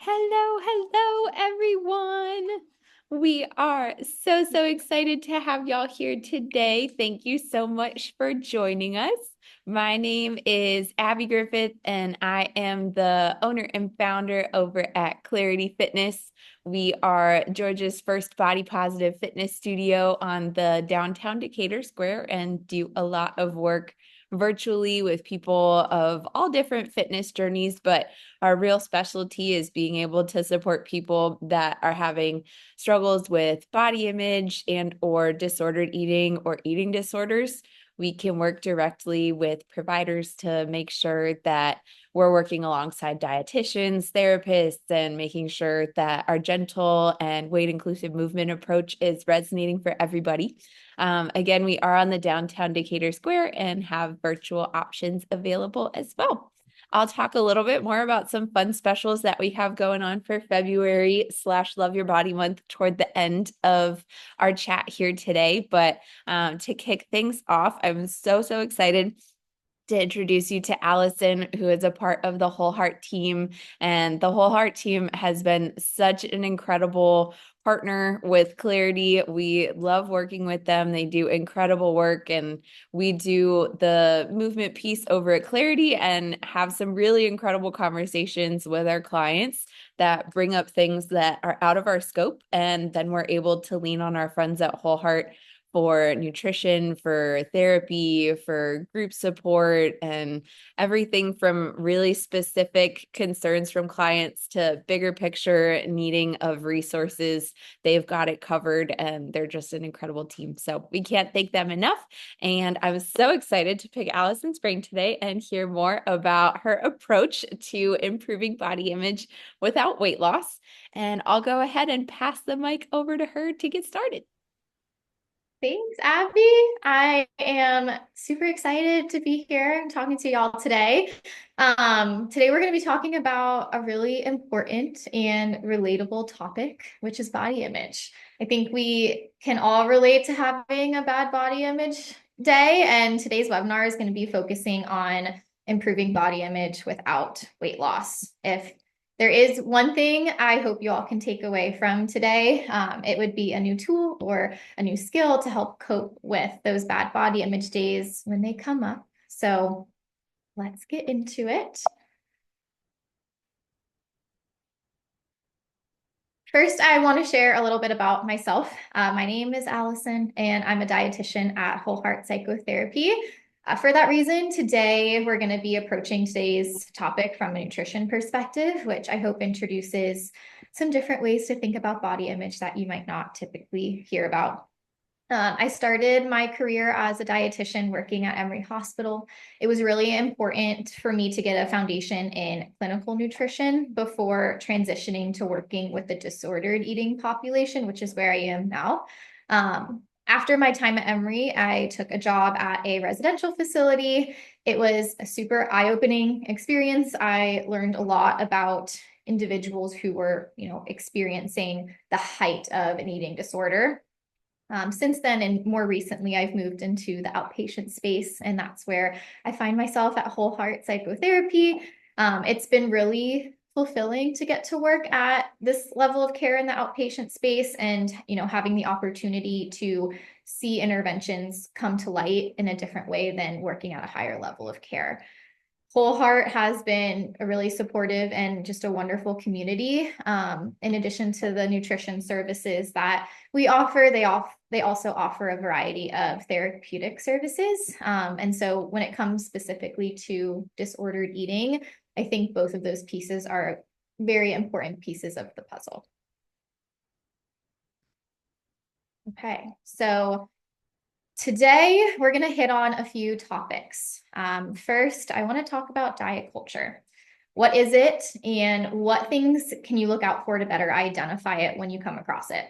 Hello, hello, everyone. We are so excited to have y'all here today. Thank you so much for joining us. My name is Abby Griffith, and I am the owner and founder over at Clarity Fitness. We are Georgia's first body positive fitness studio on the downtown Decatur Square and do a lot of work virtually with people of all different fitness journeys, but our real specialty is being able to support people that are having struggles with body image and or disordered eating or eating disorders. We can work directly with providers to make sure that we're working alongside dietitians, therapists, and making sure that our gentle and weight inclusive movement approach is resonating for everybody. Again, we are on the downtown Decatur Square and have virtual options available as well. I'll talk a little bit more about some fun specials that we have going on for February/Love Your Body Month toward the end of our chat here today. But to kick things off, I'm so excited to introduce you to Allison, who is a part of the WholeHeart team. And the WholeHeart team has been such an incredible partner with Clarity. We love working with them. They do incredible work, and we do the movement piece over at Clarity and have some really incredible conversations with our clients that bring up things that are out of our scope. And then we're able to lean on our friends at WholeHeart for nutrition, for therapy, for group support, and everything from really specific concerns from clients to bigger picture needing of resources. They've got it covered, and they're just an incredible team. So we can't thank them enough. And I'm so excited to pick Allison's brain today and hear more about her approach to improving body image without weight loss. And I'll go ahead and pass the mic over to her to get started. Thanks, Abby. I am super excited to be here and talking to y'all today. Today we're going to be talking about a really important and relatable topic, which is body image. I think we can all relate to having a bad body image day, and today's webinar is going to be focusing on improving body image without weight loss. If there is one thing I hope you all can take away from today, it would be a new tool or a new skill to help cope with those bad body image days when they come up. So let's get into it. First, I want to share a little bit about myself. My name is Allison, and I'm a dietitian at WholeHeart Psychotherapy. For that reason, today we're going to be approaching today's topic from a nutrition perspective, which I hope introduces some different ways to think about body image that you might not typically hear about. I started my career as a dietitian working at Emory Hospital. It was really important for me to get a foundation in clinical nutrition before transitioning to working with the disordered eating population, which is where I am now. After my time at Emory, I took a job at a residential facility. It was a super eye-opening experience. I learned a lot about individuals who were, experiencing the height of an eating disorder. Since then, and more recently, I've moved into the outpatient space, and that's where I find myself at WholeHeart Psychotherapy. It's been really fulfilling to get to work at this level of care in the outpatient space, and having the opportunity to see interventions come to light in a different way than working at a higher level of care. WholeHeart has been a really supportive and just a wonderful community. In addition to the nutrition services that we offer, they also offer a variety of therapeutic services. And so when it comes specifically to disordered eating, I think both of those pieces are very important pieces of the puzzle. Okay, so today, we're going to hit on a few topics. First, I want to talk about diet culture. What is it, and what things can you look out for to better identify it when you come across it?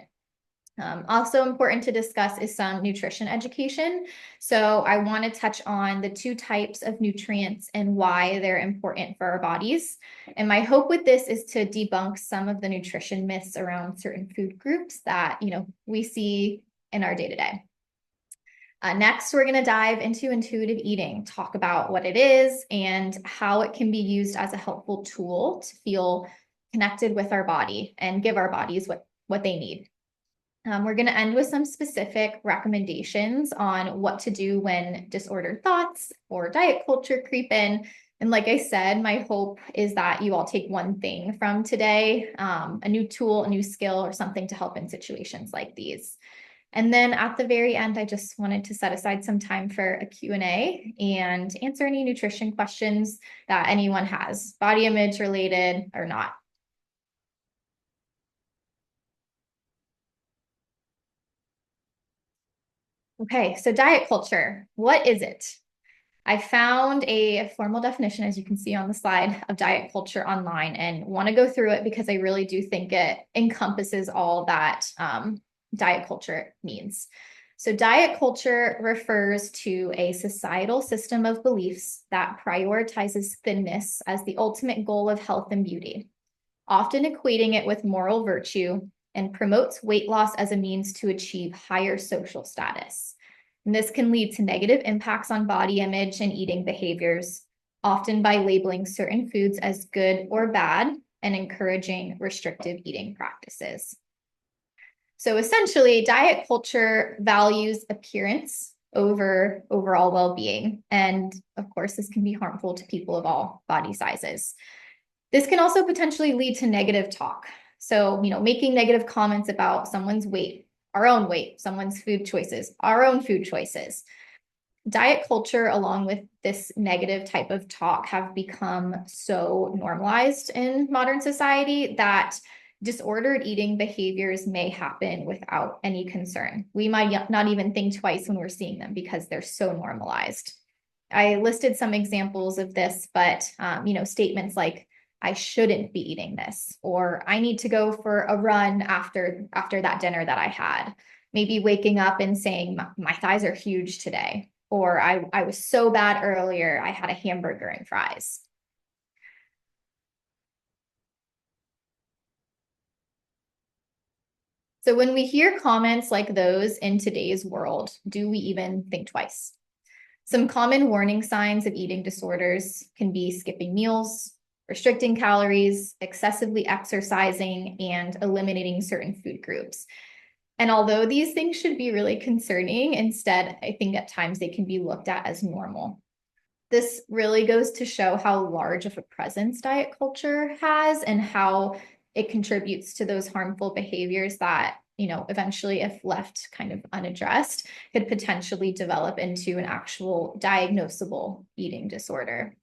Also important to discuss is some nutrition education. So I want to touch on the two types of nutrients and why they're important for our bodies. And my hope with this is to debunk some of the nutrition myths around certain food groups that, we see in our day-to-day. Next, we're going to dive into intuitive eating, talk about what it is and how it can be used as a helpful tool to feel connected with our body and give our bodies what they need. We're going to end with some specific recommendations on what to do when disordered thoughts or diet culture creep in. And like I said, my hope is that you all take one thing from today, a new tool, a new skill, or something to help in situations like these. And then at the very end, I just wanted to set aside some time for a Q&A and answer any nutrition questions that anyone has, body image related or not. Okay, so diet culture, what is it? I found a formal definition, as you can see on the slide, of diet culture online and want to go through it because I really do think it encompasses all that diet culture means. So diet culture refers to a societal system of beliefs that prioritizes thinness as the ultimate goal of health and beauty, often equating it with moral virtue, and promotes weight loss as a means to achieve higher social status. And this can lead to negative impacts on body image and eating behaviors, often by labeling certain foods as good or bad and encouraging restrictive eating practices. So essentially, diet culture values appearance over overall well-being. And of course, this can be harmful to people of all body sizes. This can also potentially lead to negative talk. So, making negative comments about someone's weight, our own weight, someone's food choices, our own food choices. Diet culture, along with this negative type of talk, have become so normalized in modern society that disordered eating behaviors may happen without any concern. We might not even think twice when we're seeing them because they're so normalized. I listed some examples of this, but statements like, I shouldn't be eating this, or I need to go for a run after that dinner that I had. Maybe waking up and saying, my thighs are huge today, or I was so bad earlier, I had a hamburger and fries. So when we hear comments like those in today's world, do we even think twice? Some common warning signs of eating disorders can be skipping meals, restricting calories, excessively exercising, and eliminating certain food groups. And although these things should be really concerning, instead, I think at times they can be looked at as normal. This really goes to show how large of a presence diet culture has and how it contributes to those harmful behaviors that, eventually, if left kind of unaddressed, could potentially develop into an actual diagnosable eating disorder.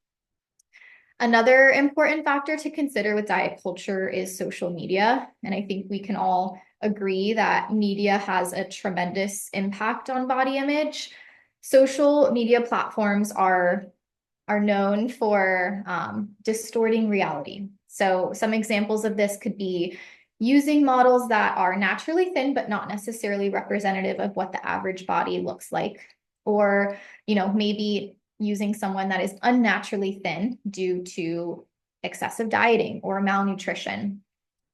Another important factor to consider with diet culture is social media. And I think we can all agree that media has a tremendous impact on body image. Social media platforms are known for distorting reality. So some examples of this could be using models that are naturally thin, but not necessarily representative of what the average body looks like. Or, maybe using someone that is unnaturally thin due to excessive dieting or malnutrition.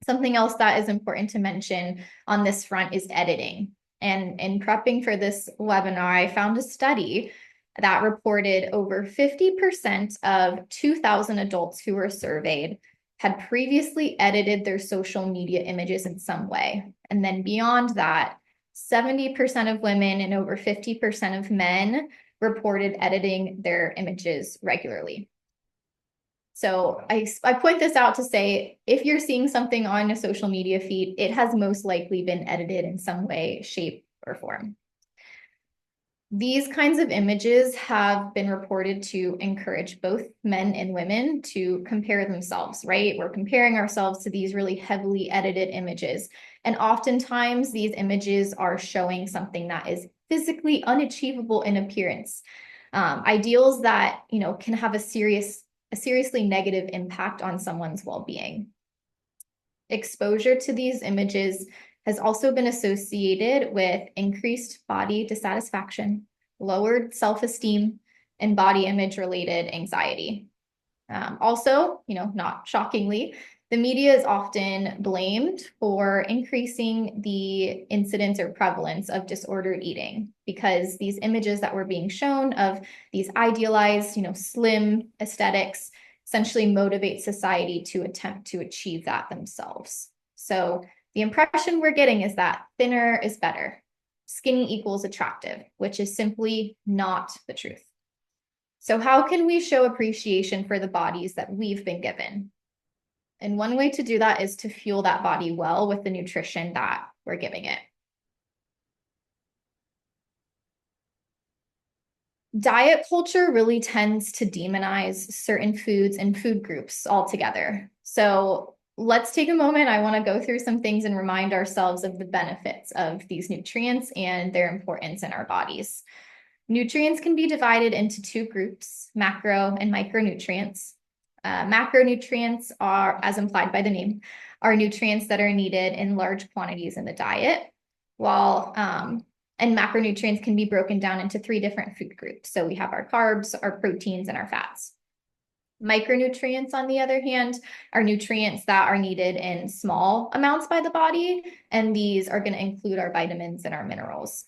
Something else that is important to mention on this front is editing. And in prepping for this webinar, I found a study that reported over 50% of 2,000 adults who were surveyed had previously edited their social media images in some way. And then beyond that, 70% of women and over 50% of men reported editing their images regularly. So I point this out to say, if you're seeing something on a social media feed, it has most likely been edited in some way, shape, or form. These kinds of images have been reported to encourage both men and women to compare themselves, right? We're comparing ourselves to these really heavily edited images. And oftentimes these images are showing something that is physically unachievable in appearance. Ideals that, can have a seriously negative impact on someone's well-being. Exposure to these images has also been associated with increased body dissatisfaction, lowered self-esteem, and body image-related anxiety. Also, not shockingly, the media is often blamed for increasing the incidence or prevalence of disordered eating because these images that were being shown of these idealized, slim aesthetics essentially motivate society to attempt to achieve that themselves. So the impression we're getting is that thinner is better. Skinny equals attractive, which is simply not the truth. So how can we show appreciation for the bodies that we've been given? And one way to do that is to fuel that body well with the nutrition that we're giving it. Diet culture really tends to demonize certain foods and food groups altogether. So let's take a moment. I want to go through some things and remind ourselves of the benefits of these nutrients and their importance in our bodies. Nutrients can be divided into two groups, macro and micronutrients. Macronutrients are, as implied by the name, are nutrients that are needed in large quantities in the diet, while and macronutrients can be broken down into three different food groups. So we have our carbs, our proteins, and our fats. Micronutrients, on the other hand, are nutrients that are needed in small amounts by the body, and these are going to include our vitamins and our minerals.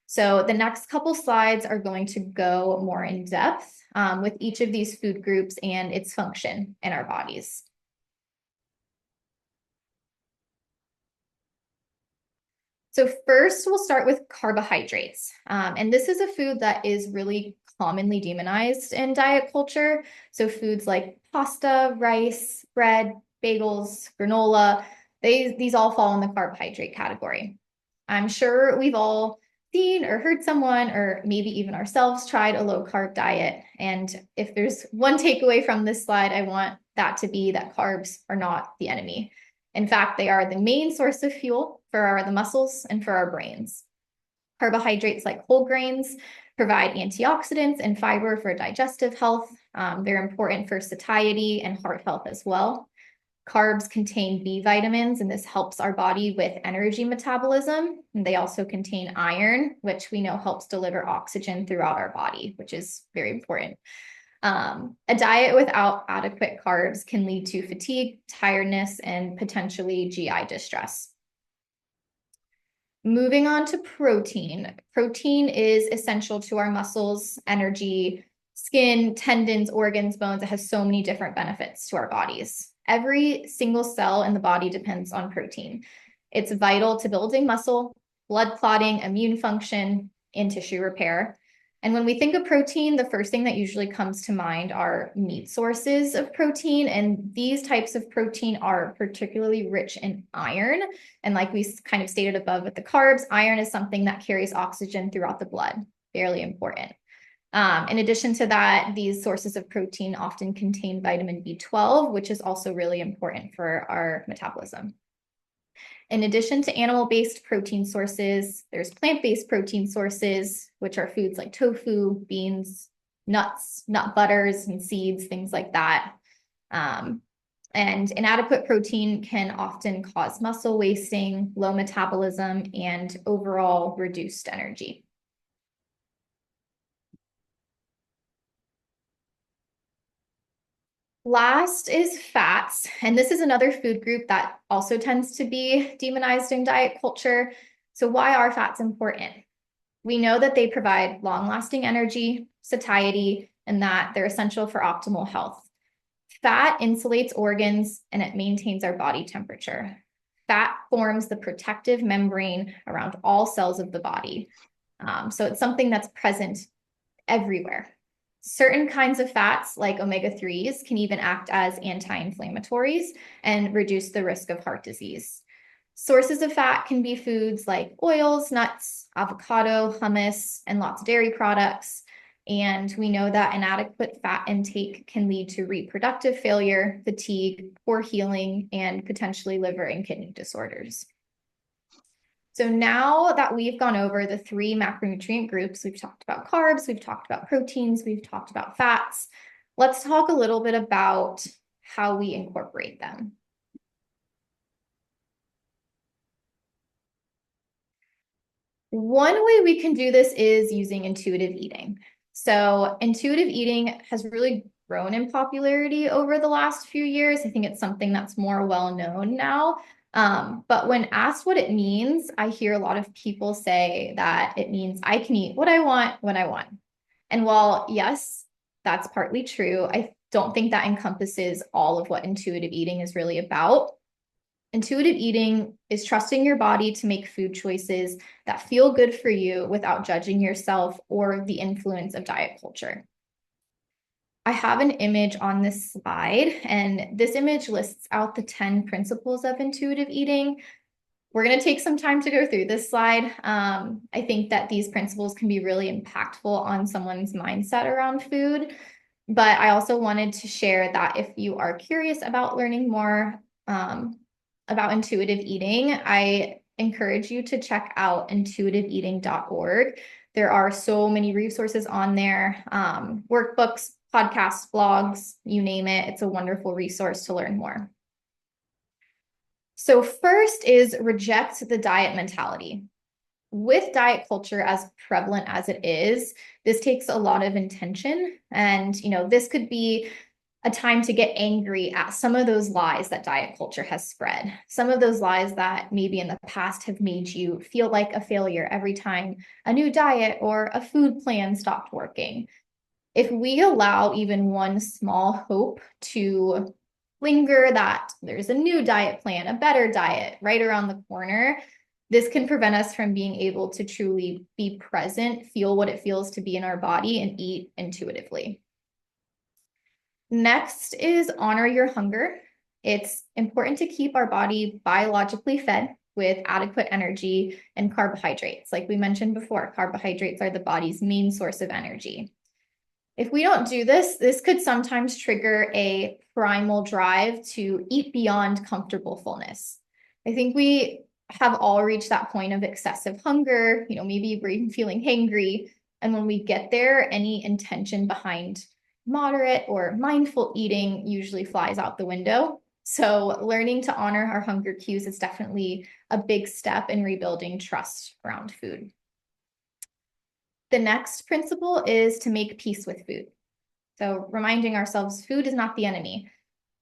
So the next couple slides are going to go more in depth with each of these food groups and its function in our bodies. So first, we'll start with carbohydrates. And this is a food that is really commonly demonized in diet culture. So foods like pasta, rice, bread, bagels, granola, these all fall in the carbohydrate category. I'm sure we've all seen or heard someone, or maybe even ourselves, tried a low-carb diet. And if there's one takeaway from this slide, I want that to be that carbs are not the enemy. In fact, they are the main source of fuel for the muscles and for our brains. Carbohydrates like whole grains provide antioxidants and fiber for digestive health. They're important for satiety and heart health as well. Carbs contain B vitamins, and this helps our body with energy metabolism. And they also contain iron, which we know helps deliver oxygen throughout our body, which is very important. A diet without adequate carbs can lead to fatigue, tiredness, and potentially GI distress. Moving on to protein. Protein is essential to our muscles, energy, skin, tendons, organs, bones. It has so many different benefits to our bodies. Every single cell in the body depends on protein. It's vital to building muscle, blood clotting, immune function, and tissue repair. And when we think of protein, the first thing that usually comes to mind are meat sources of protein. And these types of protein are particularly rich in iron. And like we kind of stated above with the carbs, iron is something that carries oxygen throughout the blood, fairly important. In addition to that, these sources of protein often contain vitamin B12, which is also really important for our metabolism. In addition to animal-based protein sources, there's plant-based protein sources, which are foods like tofu, beans, nuts, nut butters, and seeds, things like that. And inadequate protein can often cause muscle wasting, low metabolism, and overall reduced energy. Last is fats, and this is another food group that also tends to be demonized in diet culture. So why are fats important? We know that they provide long-lasting energy, satiety, and that they're essential for optimal health. Fat insulates organs and it maintains our body temperature. Fat forms the protective membrane around all cells of the body. So it's something that's present everywhere. Certain kinds of fats, like omega-3s, can even act as anti-inflammatories and reduce the risk of heart disease. Sources of fat can be foods like oils, nuts, avocado, hummus, and lots of dairy products. And we know that inadequate fat intake can lead to reproductive failure, fatigue, poor healing, and potentially liver and kidney disorders. So now that we've gone over the three macronutrient groups, we've talked about carbs, we've talked about proteins, we've talked about fats. Let's talk a little bit about how we incorporate them. One way we can do this is using intuitive eating. So intuitive eating has really grown in popularity over the last few years. I think it's something that's more well known now. But when asked what it means, I hear a lot of people say that it means I can eat what I want when I want. And while yes, that's partly true, I don't think that encompasses all of what intuitive eating is really about. Intuitive eating is trusting your body to make food choices that feel good for you without judging yourself or the influence of diet culture. I have an image on this slide, and this image lists out the 10 principles of intuitive eating. We're going to take some time to go through this slide. I think that these principles can be really impactful on someone's mindset around food. But I also wanted to share that if you are curious about learning more about intuitive eating, I encourage you to check out intuitiveeating.org. There are so many resources on there, workbooks, podcasts, blogs, you name it. It's a wonderful resource to learn more. So first is reject the diet mentality. With diet culture as prevalent as it is, this takes a lot of intention. And, this could be a time to get angry at some of those lies that diet culture has spread. Some of those lies that maybe in the past have made you feel like a failure every time a new diet or a food plan stopped working. If we allow even one small hope to linger that there's a new diet plan, a better diet right around the corner, this can prevent us from being able to truly be present, feel what it feels to be in our body, and eat intuitively. Next is honor your hunger. It's important to keep our body biologically fed with adequate energy and carbohydrates. Like we mentioned before, carbohydrates are the body's main source of energy. If we don't do this, this could sometimes trigger a primal drive to eat beyond comfortable fullness. I think we have all reached that point of excessive hunger, maybe we're even feeling hangry. And when we get there, any intention behind moderate or mindful eating usually flies out the window. So learning to honor our hunger cues is definitely a big step in rebuilding trust around food. The next principle is to make peace with food. So reminding ourselves food is not the enemy.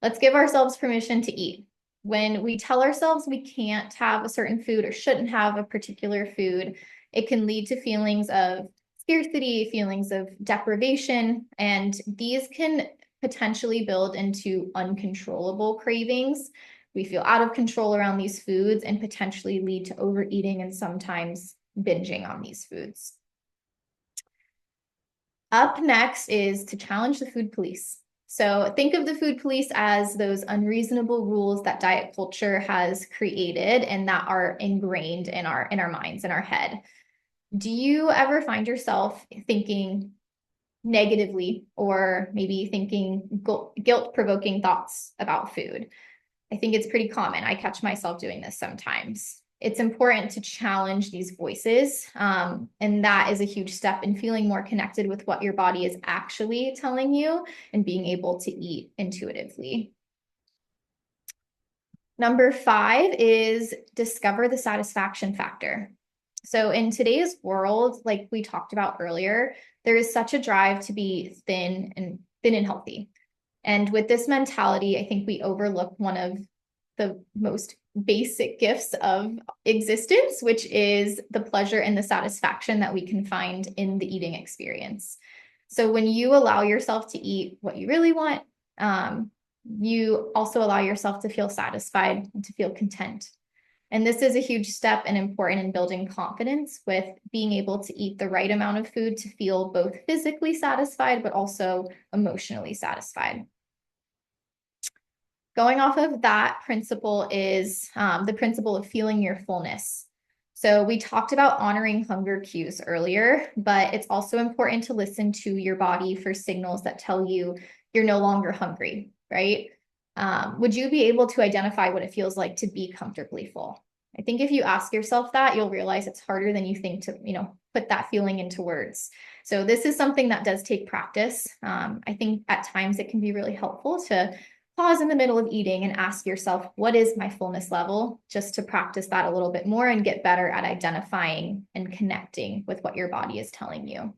Let's give ourselves permission to eat. When we tell ourselves we can't have a certain food or shouldn't have a particular food, it can lead to feelings of scarcity, feelings of deprivation, and these can potentially build into uncontrollable cravings. We feel out of control around these foods and potentially lead to overeating and sometimes binging on these foods. Up next is to challenge the food police. So think of the food police as those unreasonable rules that diet culture has created and that are ingrained in our minds, in our head. Do you ever find yourself thinking negatively or maybe thinking guilt-provoking thoughts about food? I think it's pretty common. I catch myself doing this sometimes. It's important to challenge these voices. And that is a huge step in feeling more connected with what your body is actually telling you and being able to eat intuitively. Number 5 is discover the satisfaction factor. So in today's world, like we talked about earlier, there is such a drive to be thin and healthy. And with this mentality, I think we overlook one of the most basic gifts of existence, which is the pleasure and the satisfaction that we can find in the eating experience. So when you allow yourself to eat what you really want, you also allow yourself to feel satisfied and to feel content. And this is a huge step and important in building confidence with being able to eat the right amount of food to feel both physically satisfied, but also emotionally satisfied. Going off of that principle is the principle of feeling your fullness. So we talked about honoring hunger cues earlier, but it's also important to listen to your body for signals that tell you you're no longer hungry, right? Would you be able to identify what it feels like to be comfortably full? I think if you ask yourself that, you'll realize it's harder than you think to, put that feeling into words. So this is something that does take practice. I think at times it can be really helpful to pause in the middle of eating and ask yourself, what is my fullness level? Just to practice that a little bit more and get better at identifying and connecting with what your body is telling you.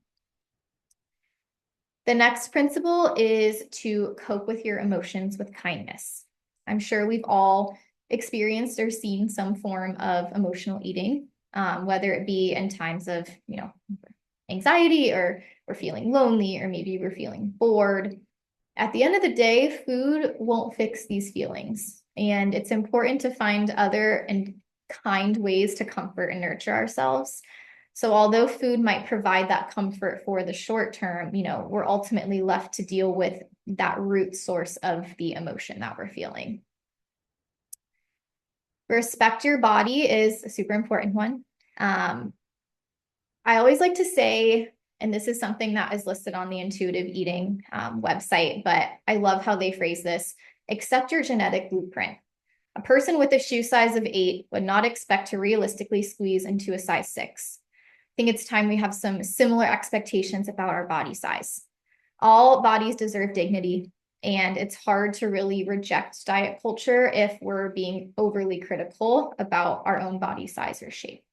The next principle is to cope with your emotions with kindness. I'm sure we've all experienced or seen some form of emotional eating, whether it be in times of, anxiety or we're feeling lonely or maybe we're feeling bored. At the end of the day, food won't fix these feelings. And it's important to find other and kind ways to comfort and nurture ourselves. So although food might provide that comfort for the short term, we're ultimately left to deal with that root source of the emotion that we're feeling. Respect your body is a super important one. I always like to say, and this is something that is listed on the intuitive eating website, but I love how they phrase this: accept your genetic blueprint. A person with a shoe size of 8 would not expect to realistically squeeze into a size 6. I think it's time we have some similar expectations about our body size. All bodies deserve dignity, and it's hard to really reject diet culture if we're being overly critical about our own body size or shape.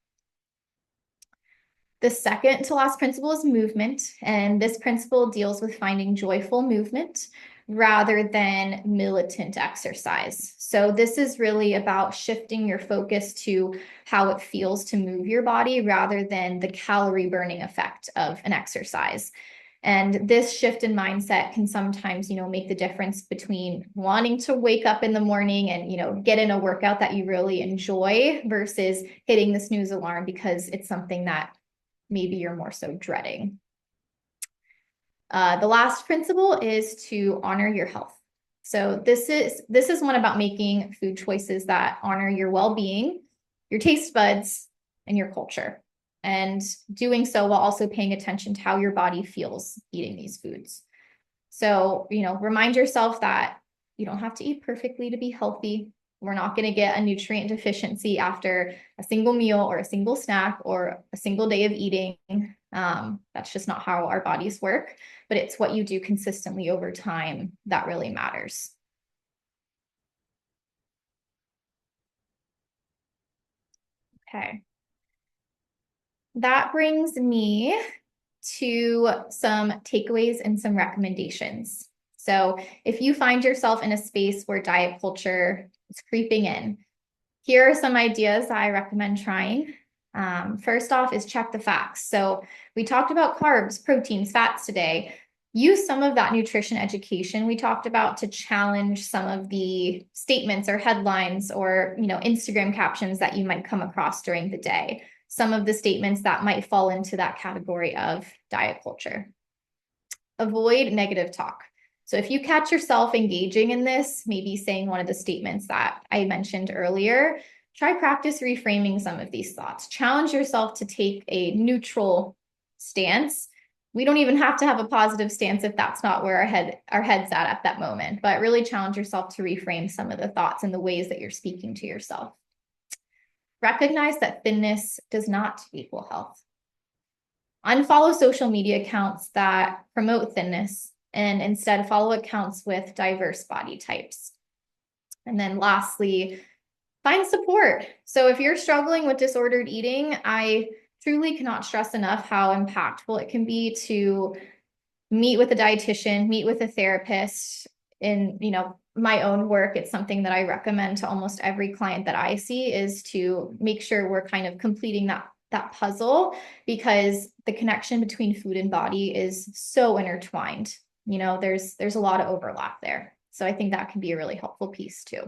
The second to last principle is movement, and this principle deals with finding joyful movement rather than militant exercise. So this is really about shifting your focus to how it feels to move your body rather than the calorie burning effect of an exercise. And this shift in mindset can sometimes, make the difference between wanting to wake up in the morning and, get in a workout that you really enjoy versus hitting the snooze alarm because it's something that maybe you're more so dreading. The last principle is to honor your health. So this is one about making food choices that honor your well-being, your taste buds, and your culture. And doing so while also paying attention to how your body feels eating these foods. So, remind yourself that you don't have to eat perfectly to be healthy. We're not going to get a nutrient deficiency after a single meal or a single snack or a single day of eating. That's just not how our bodies work, but it's what you do consistently over time that really matters. Okay. That brings me to some takeaways and some recommendations. So if you find yourself in a space where diet culture is creeping in, here are some ideas I recommend trying. First off is check the facts. So we talked about carbs, proteins, fats today. Use some of that nutrition education we talked about to challenge some of the statements or headlines or, Instagram captions that you might come across during the day. Some of the statements that might fall into that category of diet culture. Avoid negative talk. So if you catch yourself engaging in this, maybe saying one of the statements that I mentioned earlier, try practice reframing some of these thoughts. Challenge yourself to take a neutral stance. We don't even have to have a positive stance if that's not where our head's at that moment, but really challenge yourself to reframe some of the thoughts and the ways that you're speaking to yourself. Recognize that thinness does not equal health. Unfollow social media accounts that promote thinness and instead follow accounts with diverse body types. And then lastly, find support. So if you're struggling with disordered eating, I truly cannot stress enough how impactful it can be to meet with a dietitian, meet with a therapist. In, my own work, it's something that I recommend to almost every client that I see, is to make sure we're kind of completing that puzzle, because the connection between food and body is so intertwined. There's a lot of overlap there. So I think that can be a really helpful piece too.